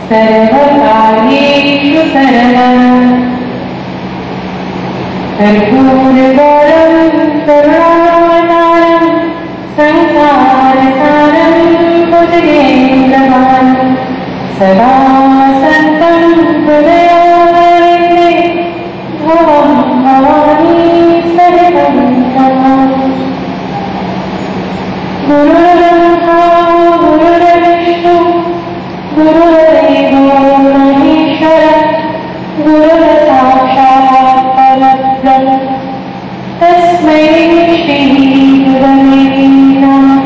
सर्वकार्येषु सर्वदा कर्पूरगौरं करुणावतारं संसारसारं भुजगेन्द्रहारं सदा सत्तं हृदयारण्ये भवं भवानी सहितं त्वम्। गुरुर्ब्रह्मा गुरुर्विष्णु गुरुर्देवो महेश्वरः गुरुर्साक्षात् परब्रह्म तस्मै श्री गुरवे नमः।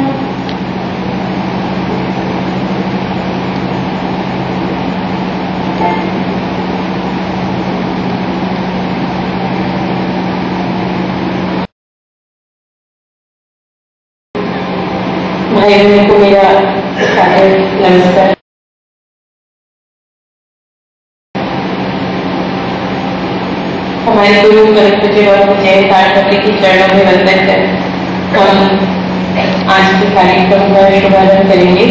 भाई बहनों को मेरा नमस्कार। हमारे गुरु परम पूज्य और जय पार्वती के चरणों में वंदन कर हम आज के कार्यक्रम का शुभारंभ करेंगे।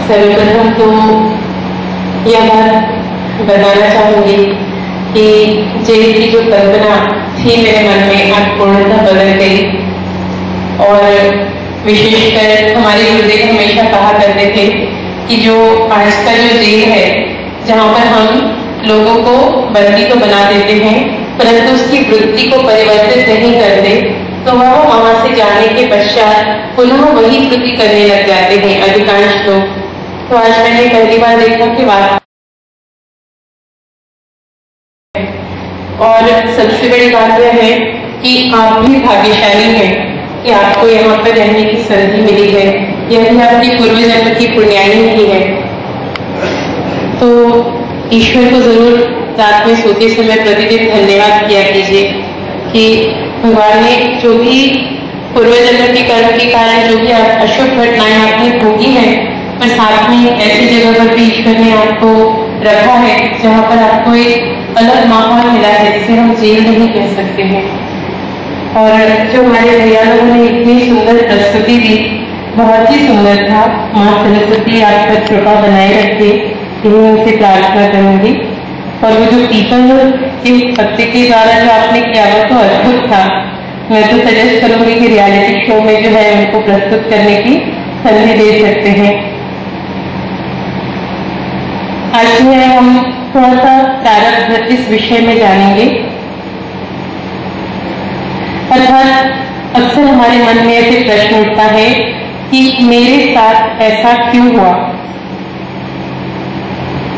सर्वप्रथम तो यह बात बताना चाहूंगी कि जय की जो कल्पना थी मेरे मन में आज पूर्णतः बदल गई। और विशेषकर हमारे गुरुदेव हमेशा कहा करते थे कि जो आज का जो जेल है जहाँ पर हम लोगों को बंदी तो बना देते हैं परंतु उसकी वृत्ति को परिवर्तित नहीं करते, तो वह वहां से जाने के पश्चात पुनः वही कृति करने लग जाते हैं अधिकांश लोग। तो आज मैंने पहली बार देखा कि बात और सबसे बड़ी बात यह है कि आप भी भाग्यशाली हैं कि आपको यहाँ पर रहने की संधि मिली है। यह भी आपकी पूर्व जन्म की पुण्याई ही है। तो ईश्वर को जरूर रात में सोते समय प्रतिदिन धन्यवाद किया कीजिए कि भगवान ने जो भी पूर्व जन्म के कर्म के कारण जो भी अशुभ घटनाएं आपने भोगी हैं, पर साथ में ऐसी जगह पर भी ईश्वर ने आपको रखा है जहाँ पर आपको एक अलग माहौल मिला है जिसे हम जेल नहीं कह सकते हैं। और जो हमारे भैया लोगों ने इतनी सुंदर प्रस्तुति दी, बहुत ही सुंदर था। माँ सरस्वती आप पर कृपा बनाए रखे, मैं उनसे प्रार्थना करूंगी। और वो जो पीपल के पत्ते के द्वारा जो आपने किया वो तो अद्भुत था। मैं तो सजेस्ट करूंगी कि रियलिटी शो में जो है उनको प्रस्तुत करने की संधि दे सकते हैं। आज जो है हम थोड़ा सा प्रारब्ध इस विषय में जानेंगे। अर्थात अक्सर हमारे मन में ऐसे प्रश्न उठता है कि मेरे साथ ऐसा क्यों हुआ।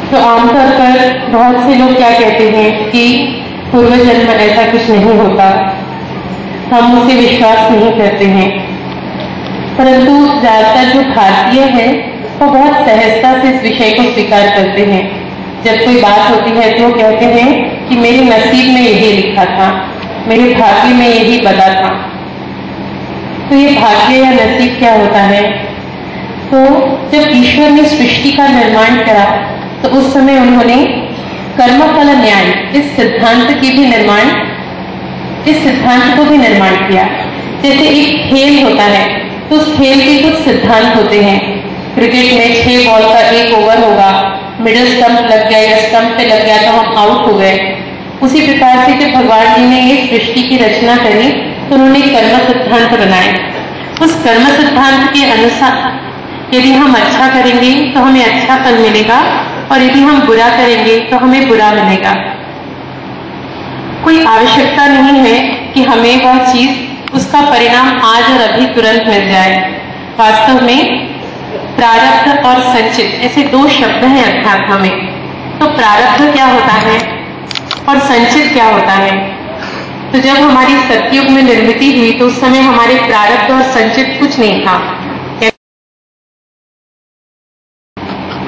तो आमतौर पर बहुत से लोग क्या कहते हैं कि पूर्व जन्म ऐसा कुछ नहीं होता, हम उसे विश्वास नहीं करते हैं। परंतु ज्यादातर जो भारतीय है वो बहुत सहजता से इस विषय को स्वीकार करते हैं। जब कोई बात होती है तो कहते हैं कि मेरे नसीब में यही लिखा था, मेरे भाग्य में यही बता था। तो ये भाग्य या नसीब क्या होता है? तो जब ईश्वर ने सृष्टि का निर्माण करा तो उस समय उन्होंने कर्मफल न्याय इस सिद्धांत को भी निर्माण किया। जैसे एक खेल होता है तो उस खेल के कुछ सिद्धांत होते हैं। क्रिकेट में 6 बॉल का 1 ओवर होगा, मिडिल स्टंप लग गया या स्टंप पे लग गया तो हम आउट हो गए। उसी प्रकार से जब भगवान जी ने ये सृष्टि की रचना करी तो उन्होंने कर्म सिद्धांत बनाए। उस कर्म सिद्धांत के अनुसार यदि हम अच्छा करेंगे तो हमें अच्छा फल मिलेगा और यदि हम बुरा करेंगे तो हमें बुरा मिलेगा। कोई आवश्यकता नहीं है कि हमें वह चीज उसका परिणाम आज और अभी तुरंत मिल जाए। वास्तव में प्रारब्ध और संचित ऐसे 2 शब्द हैं अध्यात्म में। तो प्रारब्ध क्या होता है और संचित क्या होता है? तो जब हमारी सतयुग में निर्मित हुई तो उस समय हमारे प्रारब्ध और संचित कुछ नहीं था,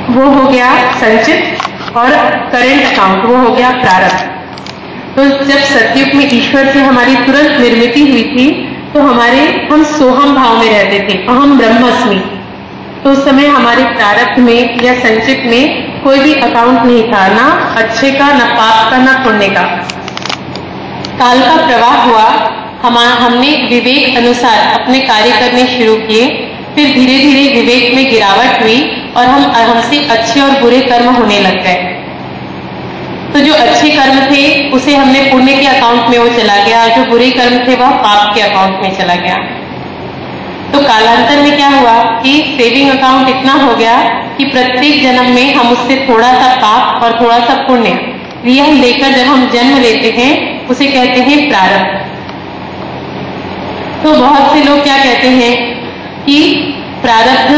वो हो गया संचित और करंट अकाउंट वो हो गया प्रारब्ध। तो जब सतयुग में ईश्वर से हमारी तुरंत निर्मित हुई थी तो हम सोहम भाव में रहते थे, अहम ब्रह्मस्मि। तो उस समय हमारे प्रारब्ध में या संचित में कोई भी अकाउंट नहीं था, ना अच्छे का, ना पाप का, ना पुण्य का। काल का प्रवाह हुआ, हमने विवेक अनुसार अपने कार्य करने शुरू किए फिर धीरे धीरे विवेक में गिरावट हुई और हमसे अच्छे और बुरे कर्म होने लग गए। तो जो अच्छे कर्म थे उसे हमने पुण्य के अकाउंट में वो चला गया, और जो बुरे कर्म थे वह पाप के अकाउंट में चला गया। तो कालांतर में क्या हुआ कि सेविंग अकाउंट इतना हो गया कि प्रत्येक जन्म में हम उससे थोड़ा सा पाप और थोड़ा सा पुण्य यह लेकर जब हम जन्म लेते हैं उसे कहते हैं प्रारब्ध। तो बहुत से लोग क्या कहते हैं कि प्रारब्ध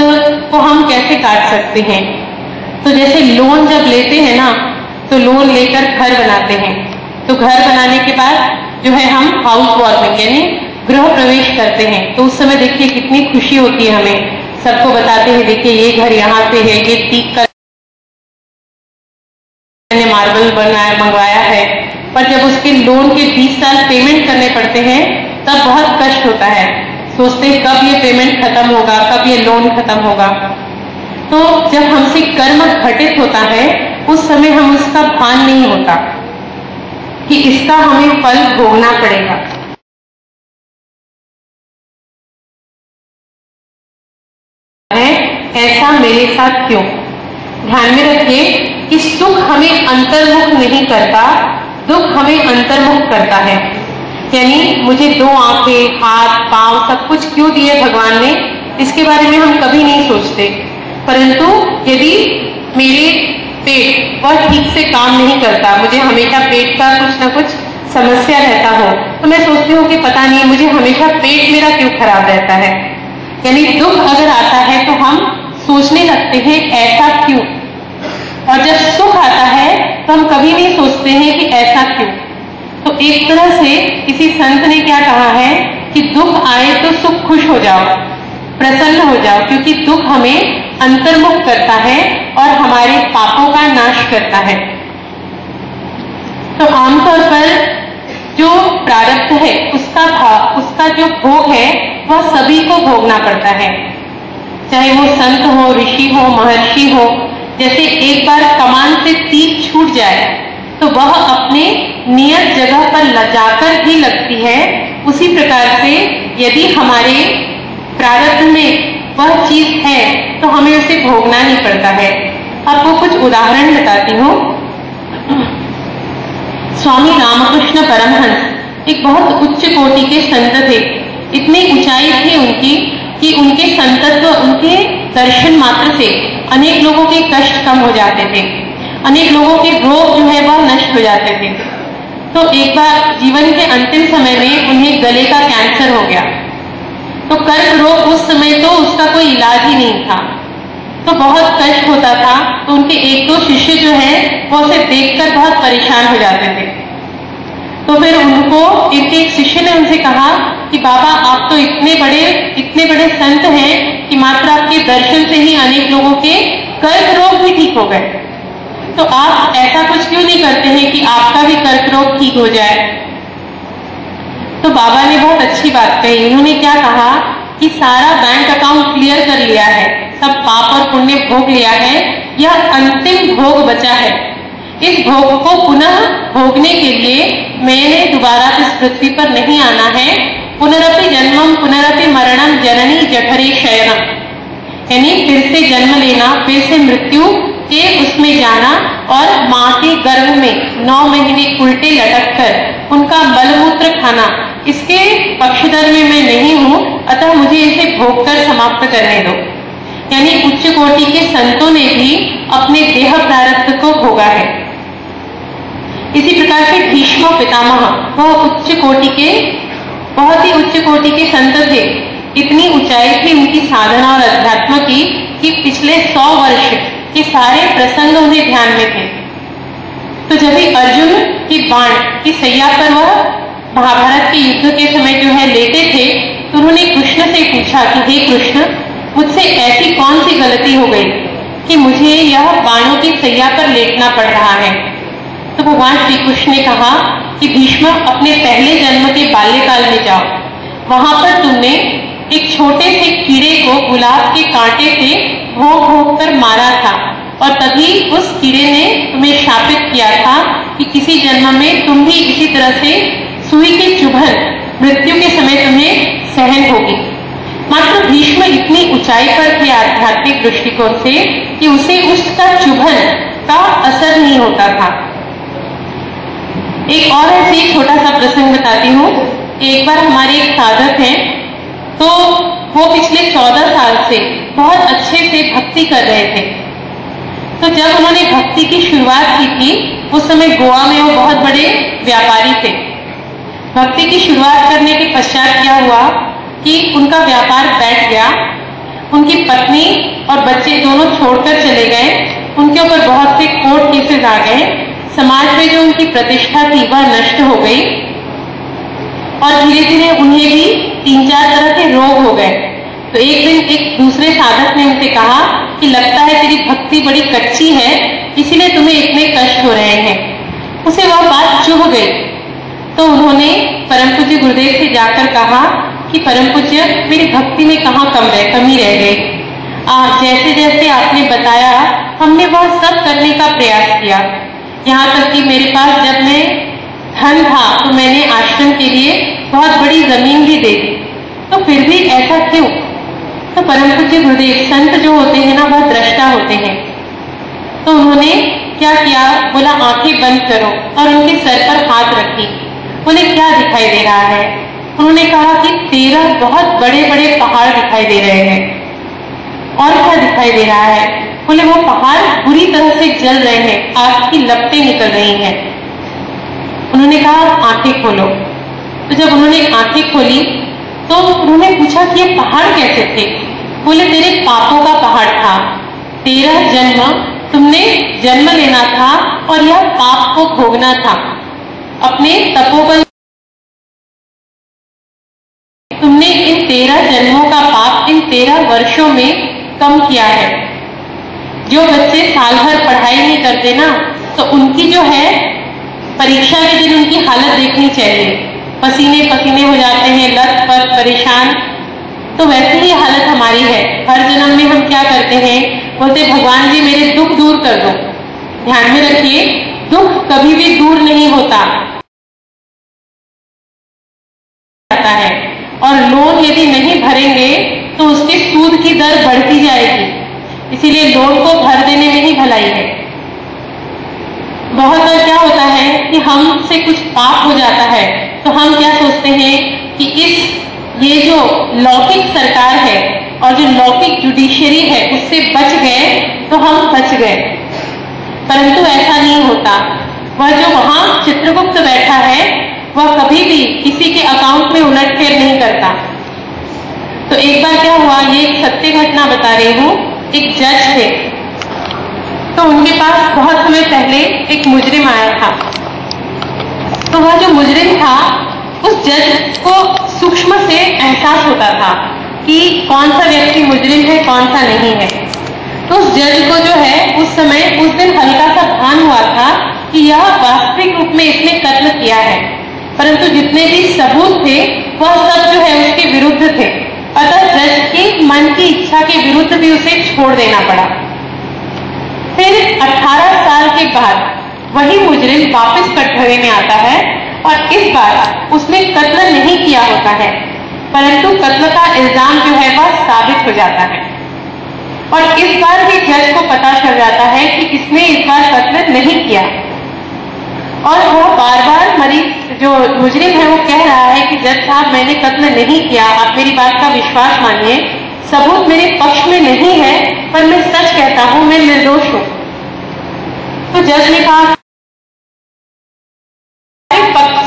को हम कैसे काट सकते हैं। तो जैसे लोन जब लेते हैं ना, तो लोन लेकर घर बनाते हैं, तो घर बनाने के बाद जो है हम हाउस वार्मिंग यानी गृह प्रवेश करते हैं। तो उस समय देखिए कितनी खुशी होती है, हमें सबको बताते हैं देखिए ये घर यहाँ पे है, ये टीक कर मैंने मार्बल बनाया मंगवाया है। पर जब उसके लोन के 20 साल पेमेंट करने पड़ते हैं तब बहुत कष्ट होता है, सोचते हैं कब ये पेमेंट खत्म होगा, कब ये लोन खत्म होगा। तो जब हमसे कर्म घटित होता है उस समय हम उसका भान नहीं होता कि इसका हमें फल भोगना पड़ेगा। ऐसा मेरे साथ क्यों? ध्यान में रखिए कि सुख हमें अंतर्मुख नहीं करता, दुख हमें अंतर्मुख करता है। यानी मुझे 2 आंखें, हाथ, पांव सब कुछ क्यों दिए भगवान ने, इसके बारे में हम कभी नहीं सोचते। परंतु यदि मेरे पेट वह ठीक से काम नहीं करता, मुझे हमेशा पेट का कुछ ना कुछ समस्या रहता हो, तो मैं सोचती हूँ कि पता नहीं मुझे हमेशा पेट मेरा क्यों खराब रहता है। यानी दुख अगर आता है तो हम सोचने लगते हैं ऐसा क्यों, और जब सुख आता है तो हम कभी नहीं सोचते हैं कि ऐसा क्यों। तो एक तरह से किसी संत ने क्या कहा है कि दुख आए तो सुख खुश हो जाओ, प्रसन्न हो जाओ, क्योंकि दुख हमें अंतर्मुख करता है और हमारे पापों का नाश करता है। तो आमतौर पर जो प्रारब्ध है उसका जो भोग है वह सभी को भोगना पड़ता है, चाहे वो संत हो, ऋषि हो, महर्षि हो। जैसे एक बार कमान से तीर छूट जाए तो वह अपने नियत जगह पर जाकर ही लगती है, उसी प्रकार से यदि हमारे प्रारब्ध में वह चीज है तो हमें उसे भोगना ही पड़ता है। आपको कुछ उदाहरण बताती हूँ। स्वामी रामकृष्ण परमहंस एक बहुत उच्च कोटि के संत थे। इतनी ऊंचाई थी उनकी कि उनके संतत्व, उनके दर्शन मात्र से अनेक लोगों के कष्ट कम हो जाते थे, अनेक लोगों के रोग जो है वह नष्ट हो जाते थे। तो एक बार जीवन के अंतिम समय में उन्हें गले का कैंसर हो गया। तो कर्क रोग उस समय तो उसका कोई इलाज ही नहीं था, तो बहुत कष्ट होता था। तो उनके 1-2 शिष्य जो है वो उसे देखकर बहुत परेशान हो जाते थे। तो फिर उनको एक शिष्य ने उनसे कहा कि बाबा आप तो इतने बड़े संत हैं कि मात्र आपके दर्शन से ही अनेक लोगों के कर्क रोग भी ठीक हो गए, तो आप ऐसा कुछ क्यों नहीं करते हैं कि आपका भी कर्क रोग ठीक हो जाए। तो बाबा ने बहुत अच्छी बात कही। उन्होंने क्या कहा कि सारा बैंक अकाउंट क्लियर कर लिया है, सब पाप और पुण्य भोग लिया है, यह अंतिम भोग बचा है। इस भोग को पुनः भोगने के लिए मैंने दोबारा इस पृथ्वी पर नहीं आना है। पुनरपि जन्मम पुनरपि मरणम जननी जठरे शयनम, यानी फिर से जन्म लेना, फिर से मृत्यु के उसमें जाना और माँ के गर्भ में 9 महीने उल्टे लटक कर उनका मलमूत्र खाना, इसके पक्षधर में मैं नहीं हूँ, अतः मुझे इसे भोग कर समाप्त करने दो। यानी उच्च कोटि के संतों ने भी अपने देह प्रारब्ध को भोगा है। इसी प्रकार से भीष्म पितामह वो उच्च कोटि के, बहुत ही उच्च कोटि के संत थे। इतनी ऊंचाई थी उनकी साधना और अध्यात्म की कि पिछले 100 वर्ष के सारे प्रसंग उन्हें ध्यान में थे। तो जब भी अर्जुन की बाण की सैया पर वह महाभारत के युद्ध के समय जो है लेटे थे, तो उन्होंने कृष्ण से पूछा कि हे कृष्ण, मुझसे ऐसी कौन सी गलती हो गई कि मुझे यह बाणों की सैया पर लेटना पड़ रहा है। तो भगवान श्री कृष्ण ने कहा कि भीष्म अपने पहले जन्म के बाल्यकाल में जाओ, वहां पर तुमने एक छोटे से कीड़े को गुलाब के कांटे से भोंक भोंक कर मारा था, और तभी उस कीड़े ने तुम्हें शापित किया था कि किसी जन्म में तुम भी इसी तरह से सुई की चुभन मृत्यु के समय तुम्हें सहन होगी। मात्र भीष्म इतनी ऊंचाई पर थे आध्यात्मिक दृष्टिकोण से कि उसे उसका चुभन का असर नहीं होता था। एक और ऐसे छोटा सा प्रसंग बताती हूँ। एक बार हमारे एक साधक हैं, तो वो पिछले 14 साल से बहुत अच्छे से भक्ति कर रहे थे। तो जब उन्होंने भक्ति की शुरुआत की थी, उस समय गोवा में वो बहुत बड़े व्यापारी थे। भक्ति की शुरुआत करने के पश्चात क्या हुआ कि उनका व्यापार बैठ गया, उनकी पत्नी और बच्चे दोनों छोड़कर चले गए, उनके ऊपर बहुत से कोर्ट केसेस आ गए, समाज में जो उनकी प्रतिष्ठा थी वह नष्ट हो गई और धीरे धीरे उन्हें भी 3-4 तरह के रोग हो गए। तो एक दिन एक दूसरे साधक ने उनसे कहा कि लगता है तेरी भक्ति बड़ी कच्ची है, इसीलिए तुम्हें इतने कष्ट हो रहे हैं। उसे वह बात चुभ गई, तो उन्होंने परम पूज्य गुरुदेव से जाकर कहा कि परम पूज्य, मेरी भक्ति में कहाँ कमी रह गई। जैसे जैसे आपने बताया हमने वह सब करने का प्रयास किया, यहाँ तक कि मेरे पास जब मैं धन था तो मैंने आश्रम के लिए बहुत बड़ी जमीन भी दे दी, तो फिर भी ऐसा क्यों। तो परम पूज्य गुरुदेव संत जो होते हैं ना, वह दृष्टा होते हैं। तो उन्होंने क्या किया, बोला आंखें बंद करो और उनके सर पर हाथ रखी। बोले क्या दिखाई दे रहा है। उन्होंने कहा कि 13 बहुत बड़े बड़े पहाड़ दिखाई दे रहे हैं। और क्या दिखाई दे रहा है। बोले वो पहाड़ बुरी तरह से जल रहे हैं, आग की लपटें निकल रही हैं। उन्होंने कहा आंखें खोलो। तो जब उन्होंने आंखें खोली तो उन्होंने पूछा कि ये पहाड़ कैसे थे। बोले तेरे पापों का पहाड़ था, 13 जन्म तुमने जन्म लेना था और यह पाप को भोगना था। अपने तपोबल तुमने इन 13 जन्मों का पाप इन 13 वर्षों में कम किया है। जो बच्चे साल भर पढ़ाई नहीं करते ना, तो उनकी जो है परीक्षा के दिन उनकी हालत देखनी चाहिए, पसीने पसीने हो जाते हैं, लत-पत परेशान। तो वैसे ही हालत हमारी है। हर जन्म में हम क्या करते हैं, बोलते भगवान जी मेरे दुख दूर कर दो। ध्यान में रखिए, दुख कभी भी दूर नहीं होता है, और लोन यदि नहीं भरेंगे तो उसके सूद की दर बढ़ती जाएगी। इसीलिए लोन को भर देने में ही भलाई है। बहुत बार क्या होता है कि हमसे कुछ पाप हो जाता है, तो हम क्या सोचते हैं कि ये जो लौकिक सरकार है और जो लौकिक जुडिशरी है उससे बच गए तो हम बच गए। परंतु ऐसा नहीं होता। वह जो वहां चित्रगुप्त बैठा है वह कभी भी किसी के अकाउंट में उलटफेर नहीं करता। तो एक बार क्या हुआ, ये एक सत्य घटना बता रही हूँ। एक जज थे, तो उनके पास बहुत समय पहले एक मुजरिम आया था। तो वह जो मुजरिम था, उस जज को सूक्ष्म से एहसास होता था कि कौन सा व्यक्ति मुजरिम है, कौन सा नहीं है। तो उस जज को जो है उस समय उस दिन हल्का सा भान हुआ था कि यह वास्तविक रूप में इसने कत्ल किया है, परंतु जितने भी सबूत थे वह सब जो है उसके विरुद्ध थे। अतः जज की मन की इच्छा के विरुद्ध भी उसे छोड़ देना पड़ा। फिर 18 साल के बाद वही मुजरिम वापस कटघरे में आता है और इस बार उसने कत्ल नहीं किया होता है, परंतु कत्ल का इल्जाम जो है वह साबित हो जाता है। और इस बार भी जज को पता चल जाता है कि इसने इस बार कत्ल नहीं किया। और वह बार बार मरीज जो मुजरिम है वो कह रहा है कि जज साहब मैंने कत्ल नहीं किया, आप मेरी बात का विश्वास मानिए, सबूत मेरे पक्ष में नहीं है, पर मैं सच कहता हूं, मैं निर्दोष हूं। तो जज ने कहा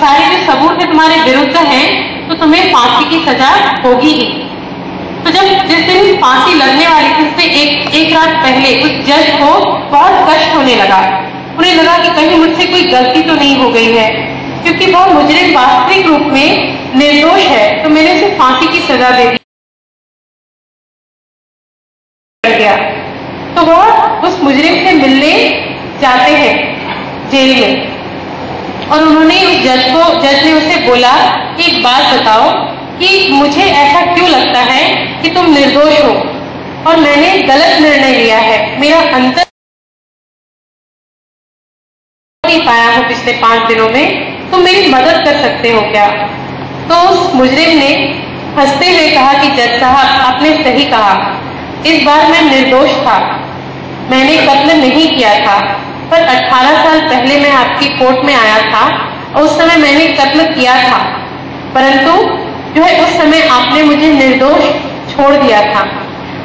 सारे जो सबूत है तुम्हारे विरुद्ध हैं, तो तुम्हें फांसी की सजा होगी ही। तो जब जिस दिन फांसी लगने वाली थी उससे एक रात पहले उस जज को बहुत कष्ट होने लगा। उन्हें लगा कि कहीं मुझसे कोई गलती तो नहीं हो गई है, क्योंकि वह मुजरिम वास्तविक रूप में निर्दोष है, तो मैंने उसे फांसी की सजा दे दी। तो वह उस मुजरिम से मिलने जाते हैं जेल में, और उन्होंने उस जज ने उसे बोला कि एक बात बताओ कि मुझे ऐसा क्यों लगता है कि तुम निर्दोष हो और मैंने गलत निर्णय लिया है, मेरा अंतर नहीं पाया हूं पिछले 5 दिनों में, तुम मेरी मदद कर सकते हो क्या। तो उस मुजरिम ने हंसते हुए कहा कि जज साहब, आपने सही कहा, इस बार मैं निर्दोष था, मैंने कत्ल नहीं किया था, पर 18 साल पहले मैं आपकी कोर्ट में आया था और उस समय मैंने कत्ल किया था, परंतु जो है उस समय आपने मुझे निर्दोष छोड़ दिया था।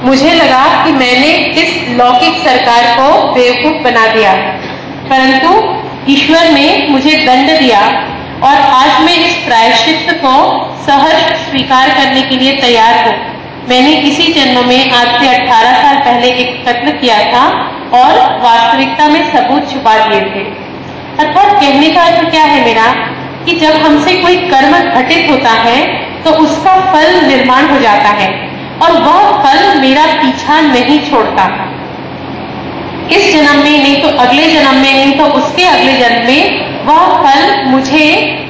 मुझे लगा कि मैंने इस लौकिक सरकार को बेवकूफ बना दिया, परंतु ईश्वर ने मुझे दंड दिया और आज मैं इस प्रायश्चित को सहर्ष स्वीकार करने के लिए तैयार हूँ। मैंने इसी जन्म में आज से 18 साल पहले एक कत्ल किया था और वास्तविकता में सबूत छुपा दिए थे। अर्थात कहने का अर्थ क्या है मेरा, कि जब हमसे कोई कर्म घटित होता है तो उसका फल निर्माण हो जाता है और वह फल मेरा पीछा नहीं छोड़ता। इस जन्म में नहीं तो अगले जन्म में, नहीं तो उसके अगले जन्म में वह फल मुझे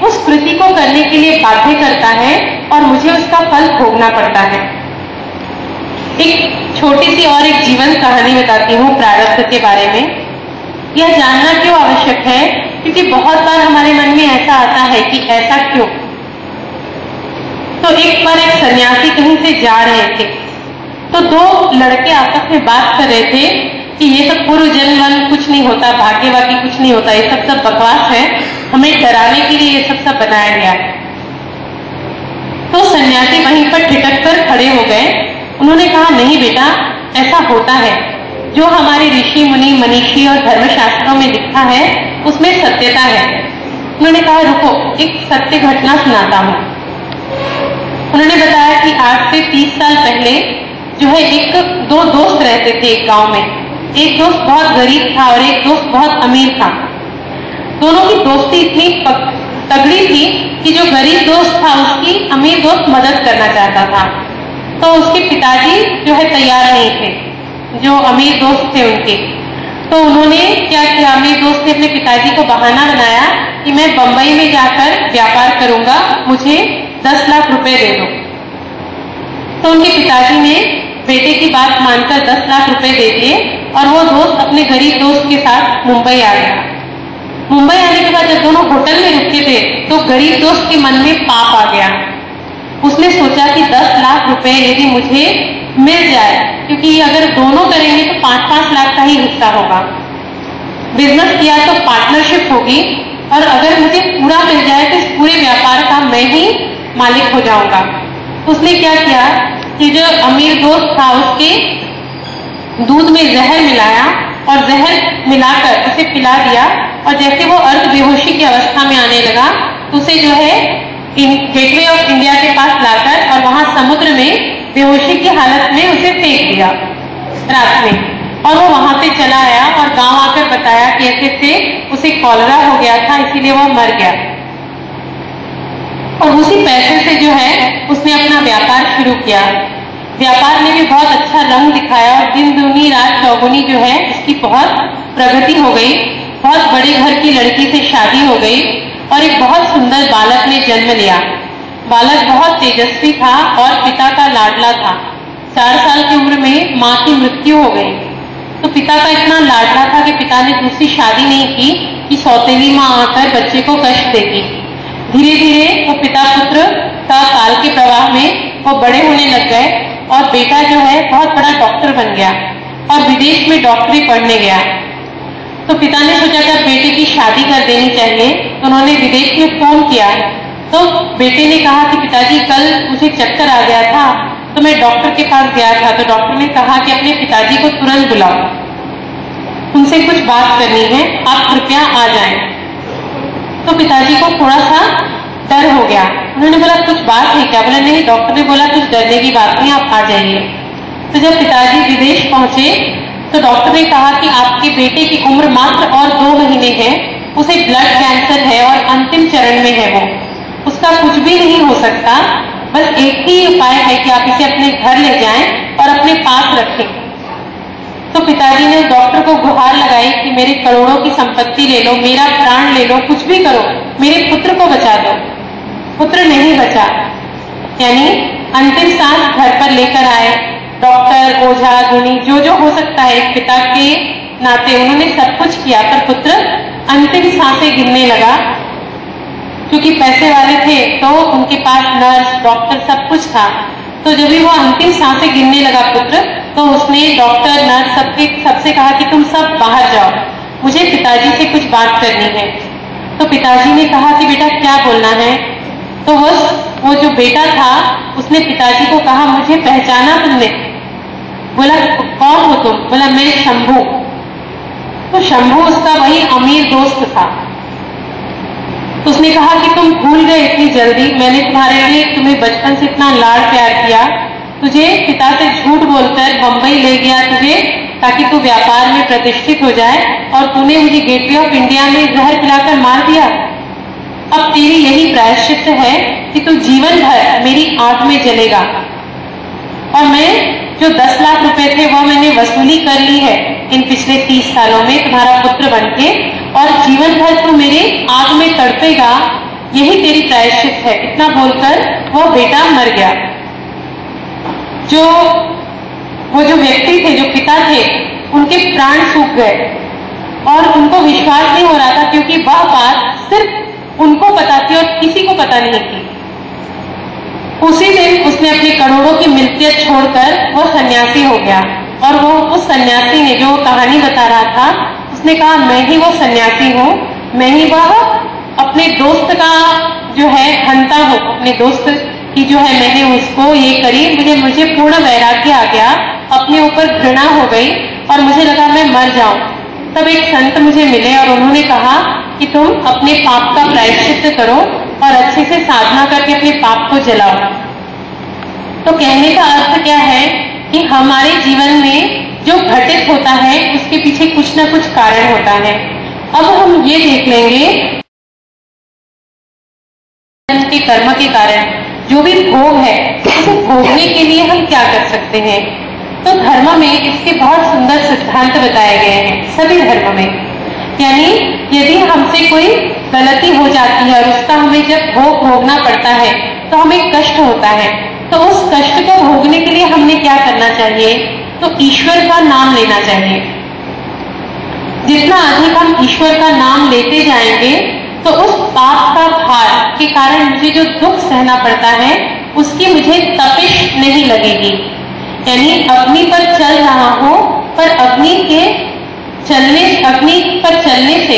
उस कृति को करने के लिए बाध्य करता है और मुझे उसका फल भोगना पड़ता है। एक छोटी सी और एक जीवन कहानी बताती हूँ प्रारब्ध के बारे में। यह जानना क्यों आवश्यक है, क्योंकि बहुत बार हमारे मन में ऐसा आता है कि ऐसा क्यों। तो एक बार एक सन्यासी कहीं से जा रहे थे, तो दो लड़के आपस में बात कर रहे थे कि ये सब पूर्व जन्म कुछ नहीं होता, भाग्य वाग्य कुछ नहीं होता, ये सब बकवास है, हमें डराने के लिए ये सब बनाया गया है। तो सन्यासी वहीं पर ठिठक कर खड़े हो गए। उन्होंने कहा, नहीं बेटा, ऐसा होता है, जो हमारे ऋषि मुनि मनीषी और धर्मशास्त्रों में लिखा है उसमें सत्यता है। उन्होंने कहा, रुको, एक सत्य घटना सुनाता हूँ। उन्होंने बताया कि आज से 30 साल पहले जो है दो दोस्त रहते थे एक गांव में। एक दोस्त बहुत गरीब था और एक दोस्त बहुत अमीर था। दोनों की दोस्ती इतनी तगड़ी थी कि जो गरीब दोस्त था उसकी अमीर दोस्त मदद करना चाहता था, तो उसके पिताजी जो है तैयार नहीं थे, जो अमीर दोस्त थे उनके। तो उन्होंने क्या किया, अमीर दोस्त ने अपने पिताजी को बहाना बनाया कि मैं बंबई में जाकर व्यापार करूंगा, मुझे 10 लाख रुपए दे दो। तो उनके पिताजी ने बेटे की बात मानकर 10 लाख रुपए दे दिए और वो दोस्त अपने गरीब दोस्त के साथ मुंबई आ गया। मुंबई आने के बाद जब दोनों होटल में रुके थे तो गरीब दोस्त के मन में पाप आ गया। उसने सोचा कि 10 लाख रुपए यदि मुझे मिल जाए, क्योंकि अगर दोनों करेंगे तो 5-5 लाख का ही हिस्सा होगा, बिजनेस किया तो पार्टनरशिप होगी, और अगर मुझे पूरा मिल जाए तो इस पूरे व्यापार का मैं ही मालिक हो जाऊंगा। उसने क्या किया कि जो अमीर दोस्त था उसके दूध में जहर मिलाया और जहर मिलाकर उसे पिला दिया, और जैसे वो अर्ध बेहोशी की अवस्था में आने लगा तो उसे जो है गेटवे ऑफ इंडिया के पास लाकर और वहां समुद्र में बेहोशी की हालत में उसे फेंक दिया रात में। और वो वहां से चला आया और गांव आकर बताया कि ऐसे से उसे कॉलरा हो गया था, इसीलिए वो मर गया। और उसी पैसे से जो है उसने अपना व्यापार शुरू किया। व्यापार ने भी बहुत अच्छा रंग दिखाया और दिन दूनी रात चौगुनी जो है उसकी बहुत प्रगति हो गई। बहुत बड़े घर की लड़की से शादी हो गई और एक बहुत सुंदर बालक ने जन्म लिया। बालक बहुत तेजस्वी था और पिता का लाडला था। 4 साल की उम्र में माँ की मृत्यु हो गई, तो पिता का इतना लाडला था कि पिता ने दूसरी शादी नहीं की कि सौतेली माँ आकर बच्चे को कष्ट देगी। धीरे धीरे वो पिता पुत्र का काल के प्रवाह में वो बड़े होने लग गए और बेटा जो है बहुत बड़ा डॉक्टर बन गया और विदेश में डॉक्टरी पढ़ने गया। तो पिता ने सोचा कि बेटे की शादी कर देनी चाहिए, तो उन्होंने विदेश में फोन किया। तो बेटे ने कहा कि पिताजी, कल मुझे चक्कर आ गया था तो मैं डॉक्टर के पास गया था, तो डॉक्टर ने कहा कि अपने पिताजी को तुरंत बुलाओ, उनसे कुछ बात करनी है, आप कृपया आ जाएं। तो पिताजी को थोड़ा सा डर हो गया। उन्होंने बोला, कुछ बात है क्या? बोला, नहीं, डॉक्टर ने बोला कुछ डरने की बात नहीं, आप आ जाइए। तो जब पिताजी विदेश पहुंचे तो डॉक्टर ने कहा कि आपके बेटे की उम्र मात्र और 2 महीने है, उसे ब्लड कैंसर है और अंतिम चरण में है, वो उसका कुछ भी नहीं हो सकता, बस एक ही उपाय है कि आप इसे अपने घर ले जाएं और अपने पास रखें। तो पिताजी ने डॉक्टर को गुहार लगाई कि मेरे करोड़ों की संपत्ति ले लो, मेरा प्राण ले लो, कुछ भी करो, मेरे पुत्र को बचा दो। पुत्र नहीं बचा, यानी अंतिम सांस घर पर लेकर आए डॉक्टर, ओझा, गुनी, जो हो सकता है एक पिता के नाते उन्होंने सब कुछ किया, पर पुत्र अंतिम सांसें गिनने लगा। क्योंकि पैसे वाले थे तो उनके पास नर्स, डॉक्टर सब कुछ था। तो जब भी वो अंतिम सांसें गिनने लगा पुत्र, तो उसने डॉक्टर, नर्स सबसे कहा कि तुम सब बाहर जाओ, मुझे पिताजी से कुछ बात करनी है। तो पिताजी ने कहा कि बेटा क्या बोलना है? तो वो जो बेटा था उसने पिताजी को कहा, मुझे पहचाना तुमने? बोला कौन हो तुम? बोला मैं शंभू। तो शंभू उसका वही अमीर दोस्त था। तो उसने कहा कि तुम भूल गए इतनी जल्दी, मैंने तुम्हें बचपन से इतना लाड़ प्यार किया, तुझे पिता से झूठ बोलकर बंबई ले गया तुझे ताकि तू व्यापार में प्रतिष्ठित हो जाए, और तूने मुझे गेटवे ऑफ इंडिया में जहर पिलाकर मार दिया। अब तेरी यही प्रायश्चित है कि तू जीवन भर मेरी आग में जलेगा, और मैं जो 10 लाख रुपए थे वो मैंने वसूली कर ली है इन पिछले 30 सालों में तुम्हारा पुत्र बनके, और जीवन भर तू मेरे आग में तड़पेगा, यही तेरी प्रायश्चित है। इतना बोलकर वो बेटा मर गया। वो जो व्यक्ति थे, जो पिता थे, उनके प्राण सूख गए और उनको विश्वास नहीं हो रहा था, क्योंकि वह बात सिर्फ उनको पता थी और किसी को पता नहीं थी। उसी दिन उसने अपने करोड़ों की मिल्कियत छोड़कर वो सन्यासी हो गया, और वो उस सन्यासी ने जो कहानी बता रहा था, उसने कहा मैं ही वो सन्यासी हूँ, मैं ही वह अपने दोस्त का जो है हंता हूँ, अपने दोस्त की जो है मैंने उसको ये करी, मुझे पूर्ण वैराग्य आ गया, अपने ऊपर घृणा हो गई और मुझे लगा मैं मर जाऊं। तब एक संत मुझे मिले और उन्होंने कहा कि तुम अपने पाप का प्रायश्चित करो और अच्छे से साधना करके अपने पाप को जलाओ। तो कहने का अर्थ क्या है कि हमारे जीवन में जो घटित होता है उसके पीछे कुछ ना कुछ कारण होता है। अब हम ये देख लेंगे के कर्म के कारण जो भी भोग है उसे भोगने के लिए हम क्या कर सकते हैं। तो धर्म में इसके बहुत सुंदर सिद्धांत बताए गए हैं, सभी धर्म में। यानी यदि हमसे कोई गलती हो जाती है और उसका हमें जब भोग भोगना पड़ता है तो हमें कष्ट होता है, तो उस कष्ट को भोगने के लिए हमने क्या करना चाहिए? तो ईश्वर का नाम लेना चाहिए। जितना अधिक हम ईश्वर का नाम लेते जाएंगे तो उस पाप का भार के कारण मुझे जो दुख सहना पड़ता है उसकी मुझे तपिश नहीं लगेगी। यानी अग्नि पर चल रहा हो पर अग्नि पर चलने से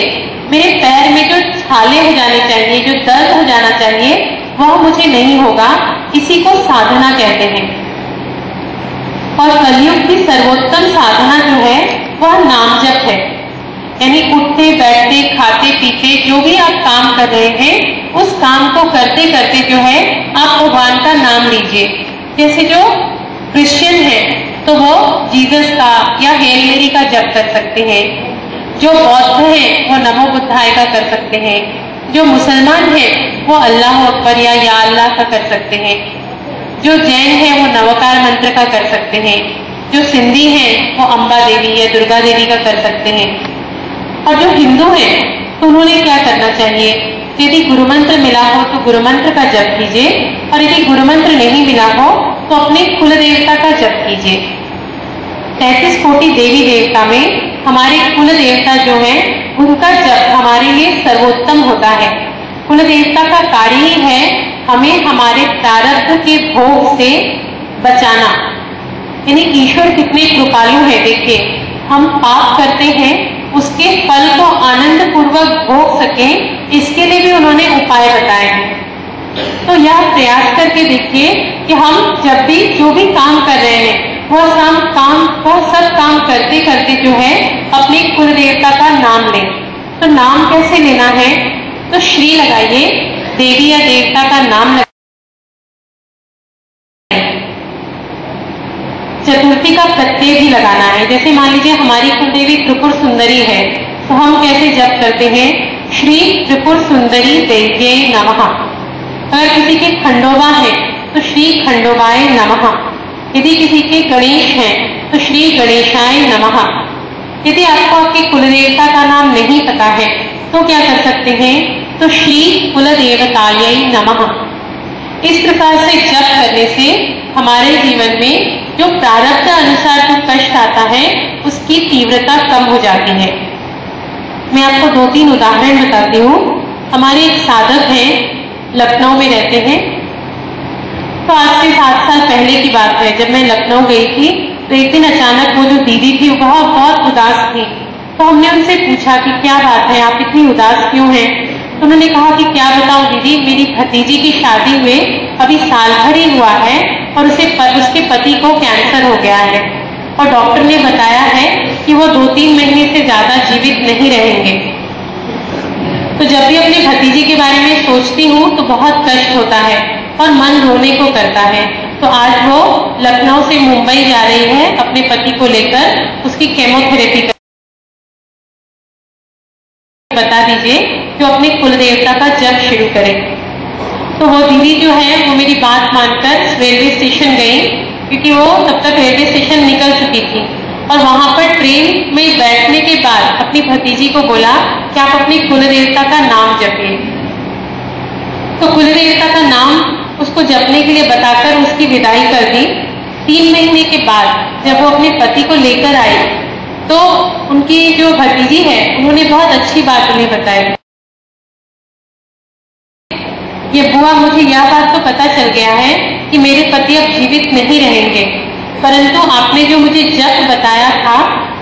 मेरे पैर में जो छाले हो जाने चाहिए, जो दर्द हो जाना चाहिए, वह मुझे नहीं होगा। इसी को साधना कहते हैं। और कलयुग की सर्वोत्तम साधना जो है वह नाम जप है। यानी उठते बैठते खाते पीते जो भी आप काम कर रहे हैं उस काम को करते करते जो है आप भगवान का नाम लीजिए। जैसे जो क्रिश्चियन है तो वो जीसस का या हेल मेरी का जप कर सकते हैं, जो बौद्ध है वो नमो बुद्धाय का कर सकते हैं, जो मुसलमान है वो अल्लाह अकबर या अल्लाह का कर सकते हैं, जो जैन है वो नवकार मंत्र का कर सकते हैं, जो सिंधी है वो अम्बा देवी या दुर्गा देवी का कर सकते हैं। और जो हिंदू है तो उन्होंने क्या करना चाहिए? यदि गुरु मंत्र मिला हो तो गुरु मंत्र का जप कीजिए, और यदि गुरु मंत्र नहीं मिला हो तो अपने कुल देवता का जप कीजिए। 33 कोटि देवी देवता में हमारे कुल देवता जो है उनका जप हमारे लिए सर्वोत्तम होता है। कुल देवता का कार्य ही है हमें हमारे प्रारब्ध के भोग से बचाना। यानी ईश्वर कितने कृपालु है। देखिए, हम पाप करते हैं उसके फल को आनंद पूर्वक भोग सके, इसके लिए भी उन्होंने उपाय बताए हैं। तो यह प्रयास करके देखिए कि हम जब भी जो भी काम कर रहे हैं वह सब काम करते करते जो है अपने कुल देवता का नाम लें। तो नाम कैसे लेना है? तो श्री लगाइए, देवी या देवता का नाम लगाइए। चतुर्थी का प्रत्यय भी लगाना है। जैसे मान लीजिए हमारी कुलदेवी त्रिपुर सुंदरी है तो हम कैसे जप करते हैं? श्री त्रिपुर सुंदरी देव्यै नमः। अगर किसी के खंडोबा है तो श्री खंडोबाय नमः। यदि किसी के गणेश हैं तो श्री गणेशाय नमः। यदि आपको आपके कुलदेवता का नाम नहीं पता है तो क्या कर सकते हैं? तो श्री कुलदेवतायै नमः। इस प्रकार से जप करने से हमारे जीवन में जो प्रारब्ध अनुसार जो कष्ट आता है उसकी तीव्रता कम हो जाती है। मैं आपको 2-3 उदाहरण बताती हूँ। हमारे एक साधक हैं, लखनऊ में रहते हैं। तो आज से 7 साल पहले की बात है, जब मैं लखनऊ गई थी तो एक दिन अचानक वो जो दीदी थी वो बहुत उदास थी। तो हमने उनसे पूछा कि क्या बात है, आप इतनी उदास क्यों हैं? तो उन्होंने कहा कि क्या बताऊं दीदी, मेरी भतीजी की शादी हुए अभी साल भर ही हुआ है और उसके पति को कैंसर हो गया है और डॉक्टर ने बताया है कि वो 2-3 महीने से ज्यादा जीवित नहीं रहेंगे। तो जब भी अपने भतीजी के बारे में सोचती हूँ तो बहुत कष्ट होता है और मन रोने को करता है। तो आज वो लखनऊ से मुंबई जा रही है अपने पति को लेकर, उसकी केमोथेरेपी कर। बता दीजिए कि वो अपने कुल देवता का जप शुरू करे। तो वो दीदी जो है वो मेरी बात मानकर रेलवे स्टेशन गई, क्योंकि वो तब तक रेलवे स्टेशन निकल चुकी थी, और वहां पर ट्रेन में बैठने के बाद अपनी भतीजी को बोला कि आप अपने कुल देवता का नाम जपिए। तो कुल देवता का नाम उसको जपने के लिए बताकर उसकी विदाई कर दी। 3 महीने के बाद जब वो अपने पति को लेकर आई तो उनकी जो भतीजी है उन्होंने बहुत अच्छी बात उन्हें बताई। ये बुआ, मुझे यह बात तो पता चल गया है कि मेरे पति अब जीवित नहीं रहेंगे, परंतु आपने जो मुझे जप बताया था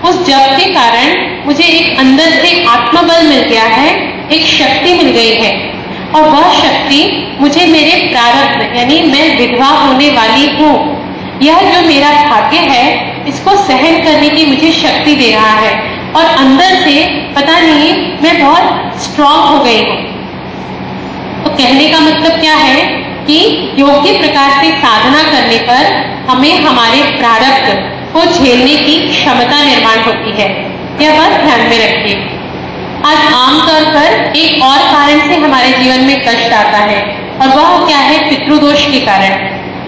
उस जप के कारण मुझे एक अंदर से आत्मबल मिल गया है, एक शक्ति मिल गई है, और वह शक्ति मुझे मेरे प्रारब्ध यानी मैं विधवा होने वाली हूँ, यह जो मेरा भाग्य है इसको सहन करने की मुझे शक्ति दे रहा है, और अंदर से पता नहीं मैं बहुत स्ट्रांग हो गई हूँ। तो कहने का मतलब क्या है कि योग्य प्रकार से साधना करने पर हमें हमारे प्रारब्ध को झेलने की क्षमता निर्माण होती है, यह बात ध्यान में रखिए। आज आमतौर पर एक और कारण से हमारे जीवन में कष्ट आता है, और वह क्या है? पितृदोष के कारण।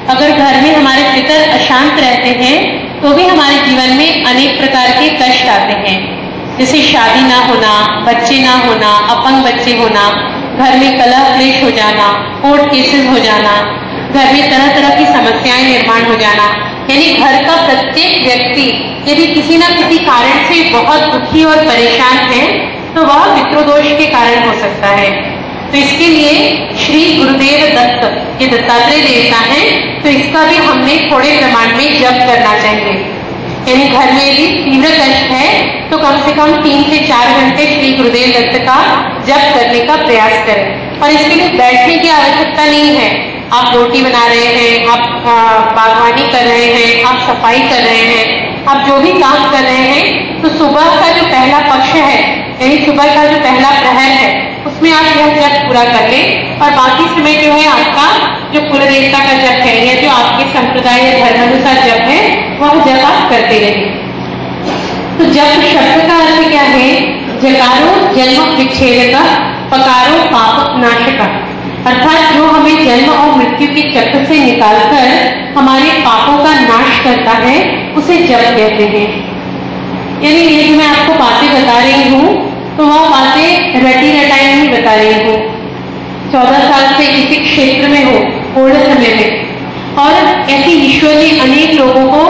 अगर घर में हमारे पितर अशांत रहते हैं तो भी हमारे जीवन में अनेक प्रकार के कष्ट आते हैं, जैसे शादी ना होना, बच्चे ना होना, अपंग बच्चे होना, घर में कलह क्लेश हो जाना, कोर्ट केसेस हो जाना, घर में तरह तरह की समस्याएं निर्माण हो जाना। यानी घर का प्रत्येक व्यक्ति यदि किसी न किसी कारण से बहुत दुखी और परेशान है तो वह पितृदोष के कारण हो सकता है। तो इसके लिए श्री गुरुदेव दत्त, ये दत्तात्रेय देवता हैं, तो इसका भी हमने थोड़े प्रमाण में जप करना चाहिए। यानी घर में यदि तीव्र कष्ट है तो कम से कम 3 से 4 घंटे श्री गुरुदेव दत्त का जप करने का प्रयास करें। और इसके लिए बैठने की आवश्यकता नहीं है। आप रोटी बना रहे हैं, आप बागवानी कर रहे हैं, आप सफाई कर रहे हैं, आप जो भी काम कर रहे हैं, तो सुबह का जो पहला पक्ष है यानी सुबह का जो पहला प्रहर है उसमें आप यह जप पूरा कर लें, और बाकी समय जो है आपका जो कुल देवता का जप है या जो आपके संप्रदाय या धर्मानुसार जप है वह जप आप करते रहें। तो जप शब्द का अर्थ क्या है? जकारो जन्म विच्छेदक, पकारो पाप नाशक, अर्थात जो हमें जन्म और मृत्यु के चक्र से निकालकर हमारे पापों का नाश करता है उसे जप कहते हैं। यानी ये जो मैं आपको बातें बता रही हूँ तो वह बातें रटी रटाई नहीं बता रही हूँ। 14 साल से इसी क्षेत्र में हो, पूर्ण समय में, और ऐसी ईश्वर ने अनेक लोगों को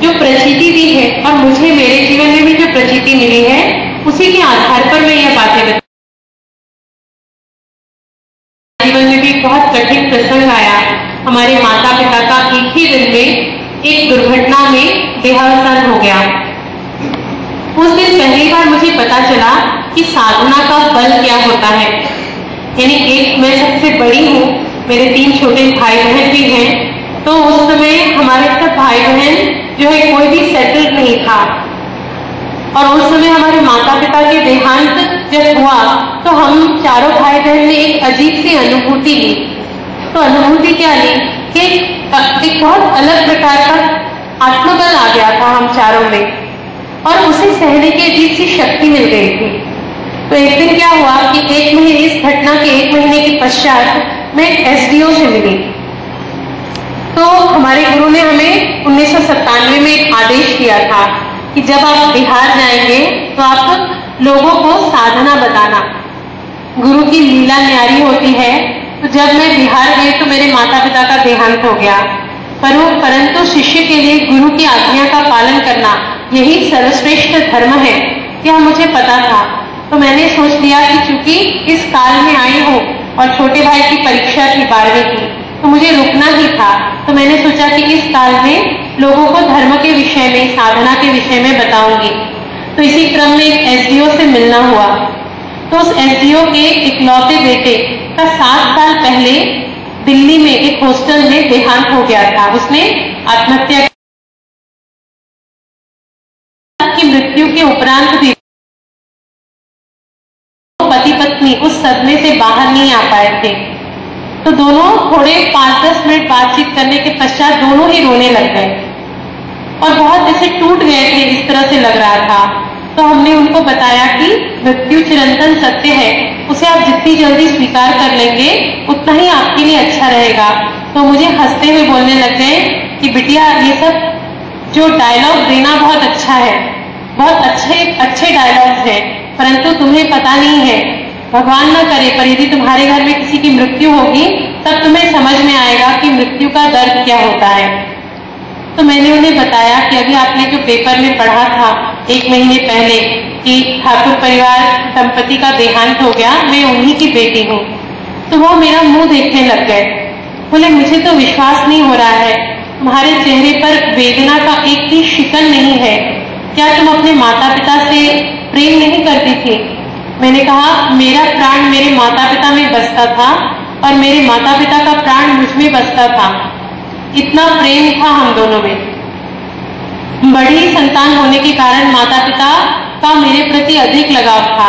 जो प्रचिति दी है, और मुझे मेरे जीवन में भी जो प्रचिति मिली है उसी के आधार पर मैं यह बातें बता। जीवन में भी बहुत कठिन प्रसंग आया। हमारे माता पिता का एक ही दिन में एक दुर्घटना में देहावसान हो गया। उस दिन पहली बार मुझे पता चला कि साधना का बल क्या होता है। यानी एक मैं सबसे बड़ी हूँ, मेरे 3 छोटे भाई बहन भी हैं, तो उस समय हमारे सब भाई बहन जो है कोई भी सेटल नहीं था, और उस समय हमारे माता पिता के देहांत जब हुआ तो हम चारों भाई बहन ने एक अजीब सी अनुभूति ली। तो अनुभूति क्या ली कि एक बहुत अलग प्रकार का आत्मबल आ गया था हम चारों में, और उसे सहने की अजीब सी शक्ति मिल गई थी। तो एक दिन क्या हुआ कि इस घटना के 1 महीने के पश्चात मैं एसडीओ से मिली। तो हमारे गुरु ने हमें 1997 में एक आदेश दिया था कि जब आप बिहार जाएंगे तो आप लोगों को साधना बताना। गुरु की लीला न्यारी होती है। तो जब मैं बिहार गई तो मेरे माता पिता का देहांत हो गया, परंतु शिष्य के लिए गुरु की आज्ञा का पालन करना यही सर्वश्रेष्ठ धर्म है, यह मुझे पता था। तो मैंने सोच लिया कि चूंकि इस काल में आई हूँ और छोटे भाई की परीक्षा थी 12वीं की, तो मुझे रुकना ही था। तो मैंने सोचा कि इस काल में लोगों को धर्म के विषय में, साधना के विषय में बताऊंगी। तो इसी क्रम में एक एसडीओ से मिलना हुआ। तो उस एसडीओ के इकलौते बेटे का 7 साल पहले दिल्ली में एक हॉस्टल में देहांत हो गया था। उसने आत्महत्या की। मृत्यु के उपरांत भी पति पत्नी उस सदमे से बाहर नहीं आ पाए थे। तो दोनों थोड़े 5-10 मिनट बातचीत करने के पश्चात दोनों ही रोने लग गए और बहुत ऐसे टूट गए थे, इस तरह से लग रहा था। तो हमने उनको बताया कि मृत्यु चिरंतन सत्य है, उसे आप जितनी जल्दी स्वीकार कर लेंगे उतना ही आपके लिए अच्छा रहेगा। तो मुझे हंसते हुए बोलने लग गए कि बिटिया, ये सब जो डायलॉग देना बहुत अच्छा है, बहुत अच्छे डायलॉग्स हैं, परंतु तुम्हें पता नहीं है, भगवान ना करे पर यदि तुम्हारे घर में किसी की मृत्यु होगी तब तुम्हें समझ में आएगा कि मृत्यु का दर्द क्या होता है। तो मैंने उन्हें बताया कि अभी आपने जो पेपर में पढ़ा था 1 महीने पहले कि ठाकुर परिवार दंपति का देहांत हो गया, मैं उन्हीं की बेटी हूँ। तो वो मेरा मुंह देखने लग गए। बोले, मुझे तो विश्वास नहीं हो रहा है, तुम्हारे चेहरे पर वेदना का एक भी शिकन नहीं है। क्या तुम अपने माता पिता से प्रेम नहीं करती थी? मैंने कहा, मेरा प्राण मेरे माता पिता में बसता था और मेरे माता पिता का प्राण मुझ में बसता था। इतना प्रेम था हम दोनों में। बड़ी संतान होने के कारण माता पिता का मेरे प्रति अधिक लगाव था।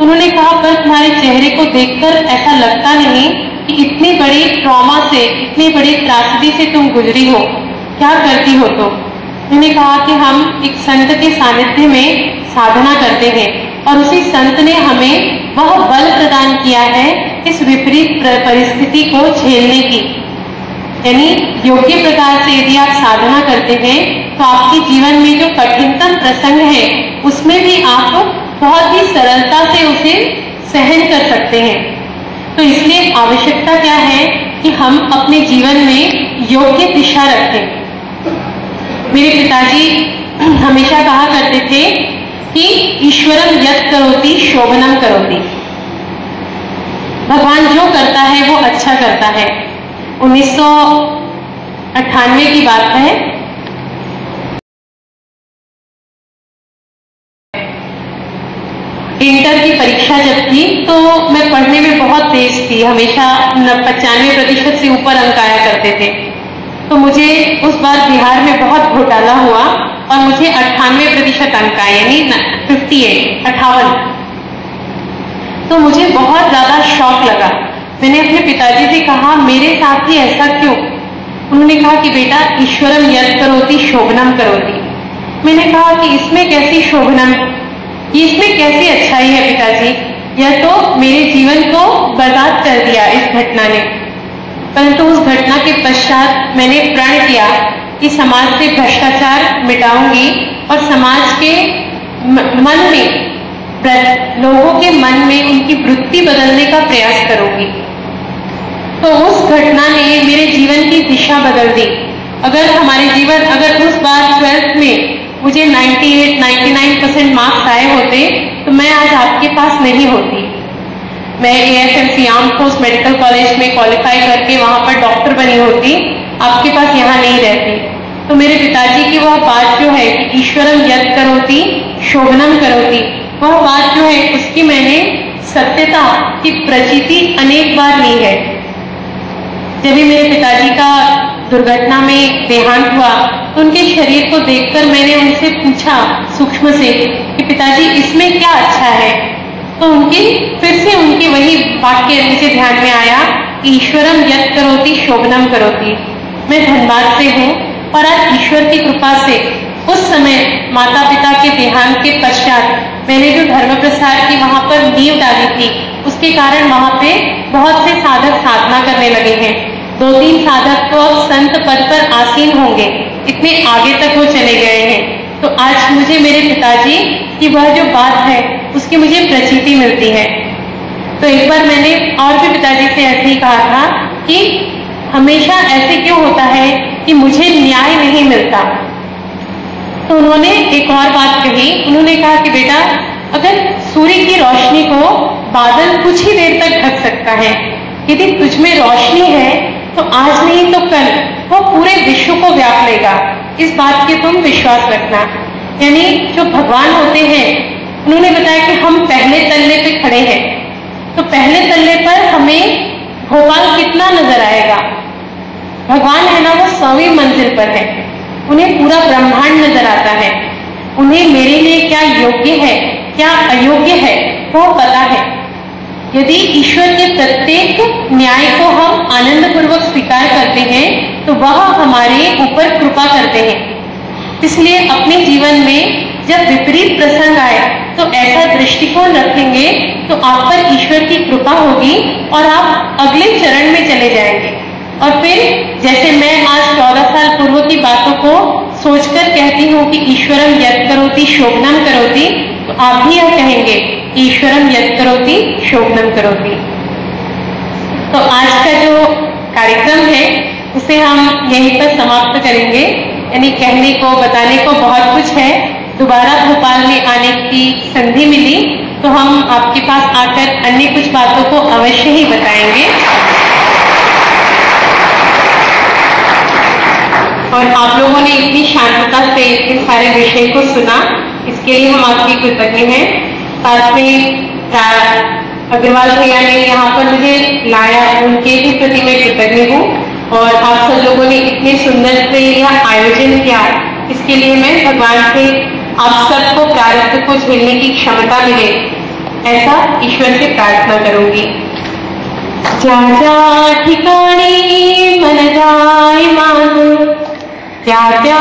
उन्होंने कहा, पर तुम्हारे चेहरे को देखकर ऐसा लगता नहीं कि इतनी बड़ी ट्रॉमा से, इतनी बड़ी त्रासदी से तुम गुजरी हो। क्या करती हो? तो मैंने कहा कि हम एक संत के सानिध्य में साधना करते हैं और उसी संत ने हमें वह बल प्रदान किया है इस विपरीत परिस्थिति को झेलने की। यानी योग्य प्रकार से यदि आप साधना करते हैं तो आपके जीवन में जो कठिनतम प्रसंग है उसमें भी आप बहुत ही सरलता से उसे सहन कर सकते हैं। तो इसलिए आवश्यकता क्या है कि हम अपने जीवन में योग्य दिशा रखें। मेरे पिताजी हमेशा कहा करते थे कि ईश्वरम यत् करोति शोभनम करोति। भगवान जो करता है वो अच्छा करता है। 1998 की बात है। इंटर की परीक्षा जब थी तो मैं पढ़ने में बहुत तेज थी, हमेशा 95% से ऊपर अंक आया करते थे। तो मुझे उस बार बिहार में बहुत घोटाला हुआ और मुझे 98% अंक आए, यानी 58। तो मुझे बहुत ज्यादा शौक लगा। मैंने अपने पिताजी से कहा, मेरे साथ ही ऐसा क्यों? उन्होंने कहा कि बेटा, ईश्वरम यत् करोति शोभनम करोति। मैंने कहा कि इसमें कैसी शोभनम, इसमें कैसी अच्छाई है पिताजी? यह तो मेरे जीवन को बर्बाद कर दिया इस घटना ने। परंतु उस घटना के पश्चात मैंने प्रण किया कि समाज से भ्रष्टाचार मिटाऊंगी और समाज के मन में, लोगों के मन में उनकी वृत्ति बदलने का प्रयास करूंगी। तो उस घटना ने मेरे जीवन की दिशा बदल दी। अगर उस बार 12th में मुझे 98-99% मार्क्स आए होते तो मैं आज आपके पास नहीं होती। मैं AFMC arm force medical college में क्वालिफाई करके वहां पर डॉक्टर बनी होती, आपके पास यहाँ नहीं रहती। तो मेरे पिताजी की वह बात जो है कि ईश्वरम यत् करोति शोभनम करोति, वह बात जो है उसकी मैंने सत्यता की प्रचिति अनेक बार ली है। जब भी मेरे पिताजी का दुर्घटना में देहांत हुआ तो उनके शरीर को देखकर मैंने उनसे पूछा सूक्ष्म से कि पिताजी, इसमें क्या अच्छा है? तो फिर से उनकी वही वाक्य मुझे ध्यान में आया, ईश्वरम यत् करोति शोभनम करोति। मैं धनबाद से हूँ और आज ईश्वर की कृपा से उस समय माता पिता के देहांत के पश्चात मैंने जो धर्म प्रसार की वहां पर नींव डाली थी, उसके कारण वहां पे बहुत से साधक साधना करने लगे हैं। 2-3 साधक तो अब संत पद पर आसीन होंगे, इतने आगे तक वो चले गए हैं। तो आज मुझे मेरे पिताजी की वह जो बात है उसकी मुझे प्रचिति मिलती है। तो एक बार मैंने और भी पिताजी से ऐसे ही कहा था कि हमेशा ऐसे क्यों होता है कि मुझे न्याय नहीं मिलता। तो उन्होंने एक और बात कही, उन्होंने कहा कि बेटा, अगर सूर्य की रोशनी को बादल कुछ ही देर तक ढक सकता है, यदि तुझ में रोशनी है तो आज नहीं तो कल वो पूरे विश्व को व्याप लेगा। इस बात के तुम विश्वास रखना। यानी जो भगवान होते हैं, उन्होंने बताया कि हम पहले तल्ले पे खड़े हैं, तो पहले तल्ले पर हमें भोपाल कितना नजर आएगा। भगवान है ना, वो 100वीं मंजिल पर है, उन्हें पूरा ब्रह्मांड नजर आता है। उन्हें मेरे लिए क्या योग्य है क्या अयोग्य है वो पता है। यदि ईश्वर के प्रत्येक न्याय को हम आनंद पूर्वक स्वीकार करते हैं तो वह हमारे ऊपर कृपा करते हैं। इसलिए अपने जीवन में जब विपरीत प्रसंग आए तो ऐसा दृष्टिकोण रखेंगे तो आप पर ईश्वर की कृपा होगी और आप अगले चरण में चले जाएंगे। और फिर जैसे मैं आज 14 साल पूर्व की बातों को सोचकर कहती हूँ कि ईश्वरम यत् करोति शोभनम करोति, तो आप भी यह कहेंगे ईश्वरम यत् करोति शोभनम करोति। तो आज का जो कार्यक्रम है उसे हम यहीं पर समाप्त करेंगे। यानी कहने को बताने को बहुत कुछ है, दोबारा भोपाल में आने की संधि मिली तो हम आपके पास आकर अन्य कुछ बातों को अवश्य ही बताएंगे। और आप लोगों ने इतनी शांतता से इन सारे विषय को सुना, इसके लिए हम आपकी कृतज्ञ हैं। साथ में अग्रवाल भैया ने यहाँ पर मुझे लाया, उनके भी प्रति मैं कृतज्ञ हूँ। और आप सब लोगों ने इतने सुंदर से यह आयोजन किया, इसके लिए मैं भगवान से आप सबको प्रारब्ध को झेलने की क्षमता मिले, ऐसा ईश्वर से प्रार्थना करूंगी। जा जा ठिकाणी मन जाय मान, त्या त्या